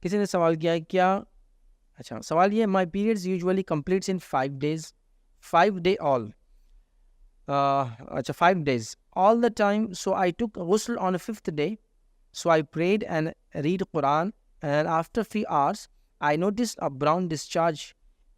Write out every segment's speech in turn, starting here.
किसी ने सवाल किया है क्या, अच्छा सवाल ये, माई पीरियड्स यूजुअली कंप्लीट्स इन 5 days, 5 day all, अच्छा 5 days all the time, so I took ghusl on a 5th day, so I prayed and read Quran, and after few hours I noticed a brown discharge.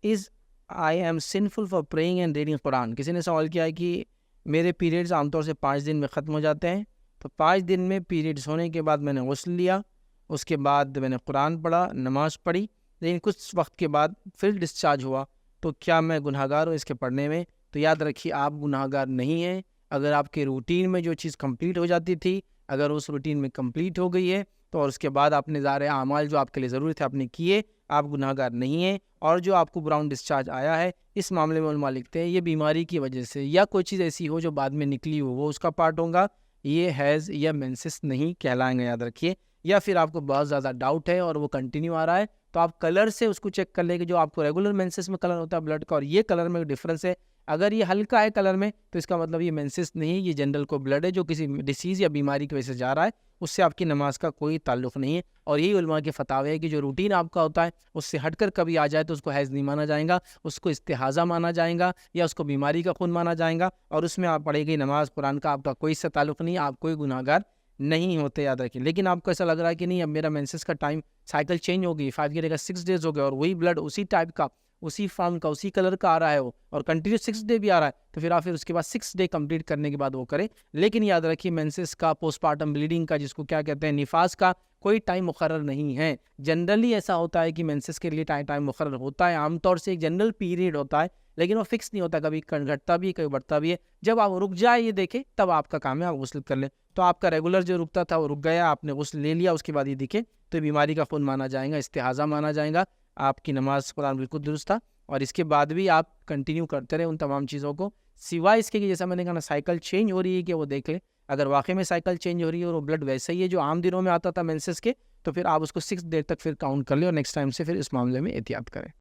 Is I am sinful for praying and reading Quran? किसी ने सवाल किया है कि मेरे periods आमतौर से 5 दिन में ख़त्म हो जाते हैं, तो 5 दिन में पीरियड्स होने के बाद मैंने गुस्ल लिया, उसके बाद मैंने कुरान पढ़ा, नमाज पढ़ी, लेकिन कुछ वक्त के बाद फिर डिस्चार्ज हुआ, तो क्या मैं गुनहगार हूँ इसके पढ़ने में? तो याद रखिए आप गुनहगार नहीं हैं। अगर आपके रूटीन में जो चीज़ कंप्लीट हो जाती थी, अगर उस रूटीन में कंप्लीट हो गई है, तो और उसके बाद आपने ज़ारे आमाल जो आपके लिए ज़रूरी थे आपने किए, आप गुनहगार नहीं हैं। और जो आपको ब्राउन डिस्चार्ज आया है, इस मामले में उलमा लिखते हैं ये बीमारी की वजह से या कोई चीज़ ऐसी हो जो बाद में निकली हो, वो उसका पार्ट होगा, ये हैज़ या मेंसेस नहीं कहलाएंगे, याद रखिए। या फिर आपको बहुत ज़्यादा डाउट है और वो कंटिन्यू आ रहा है, तो आप कलर से उसको चेक कर लें कि जो आपको रेगुलर मेंसेस में कलर होता है ब्लड का और ये कलर में डिफरेंस है। अगर ये हल्का है कलर में, तो इसका मतलब ये मेंसेस नहीं है, ये जनरल को ब्लड है जो किसी डिसीज़ या बीमारी की वजह से जा रहा है, उससे आपकी नमाज का कोई ताल्लुक़ नहीं है। और यही उलमा के फतावे है कि जो रूटीन आपका होता है उससे हटकर कभी आ जाए तो उसको हैज़ नहीं माना जाएगा, उसको इस्तिहाज़ा माना जाएगा या उसको बीमारी का खून माना जाएगा, और उसमें आप पढ़ी गई नमाज कुरान का आपका कोई इससे ताल्लुक़ नहीं, आप कोई गुनाहगार नहीं होते, याद रखिए। लेकिन आपको ऐसा लग रहा है कि नहीं अब मेरा मेंसेस का टाइम साइकिल चेंज हो गई, 5 की जगह 6 डेज़ हो गए और वही ब्लड उसी टाइप का, उसी फॉर्म का, उसी कलर का आ रहा है वो, और कंटिन्यू 6 डे भी आ रहा है, तो फिर आप फिर उसके बाद 6 डे कंप्लीट करने के बाद वो करें। लेकिन याद रखिए मेंसेस का, पोस्टमार्टम ब्लीडिंग का, जिसको क्या कहते हैं निफास का, कोई टाइम मुकर्रर नहीं है। जनरली ऐसा होता है कि मेंसेस के लिए टाइम मुकर्रर होता है, आमतौर से एक जनरल पीरियड होता है, लेकिन वो फिक्स नहीं होता, कभी घटता भी है कभी बढ़ता भी है। जब आप रुक जाए ये देखें तब आपका काम है आप गुस्ल कर लें। तो आपका रेगुलर जो रुकता था वो रुक गया, आपने गुस्ल ले लिया, उसके बाद ये दिखे तो बीमारी का खून माना जाएगा, इस्तिहाज़ा माना जाएगा, आपकी नमाज कुरान बिल्कुल दुरुस्त था। और इसके बाद भी आप कंटिन्यू करते रहे उन तमाम चीज़ों को, सिवाय इसके कि जैसा मैंने कहा ना साइकिल चेंज हो रही है कि वो देख ले। अगर वाकई में साइकिल चेंज हो रही है और वो ब्लड वैसा ही है जो आम दिनों में आता था मेंसेस के, तो फिर आप उसको 6 देर तक फिर काउंट कर लें और नेक्स्ट टाइम से फिर इस मामले में एहतियात करें।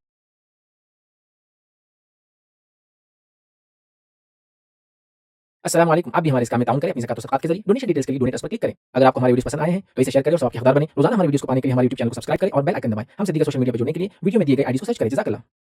अस्सलाम वालेकुम। आप भी हमारे इस काम में ताउन करें अपनी ज़कात व सदक़ात के ज़रिए। डोनेशन डिटेल्स के लिए डोनेट पर क्लिक करें। अगर आपको हमारे वीडियोज़ पसंद आए हैं तो इसे शेयर करें और सबके हक़दार बनें। रोज़ाना हमारे वीडियोज़ को पाने के लिए हमारे यूट्यूब चैनल को सब्सक्राइब करें और बेल आइकन दबाएं। हमसे दीगर सोशल मीडिया पर जुड़ने के लिए वीडियो में दिए गए आईडी को सर्च करें। जज़ाकल्लाह।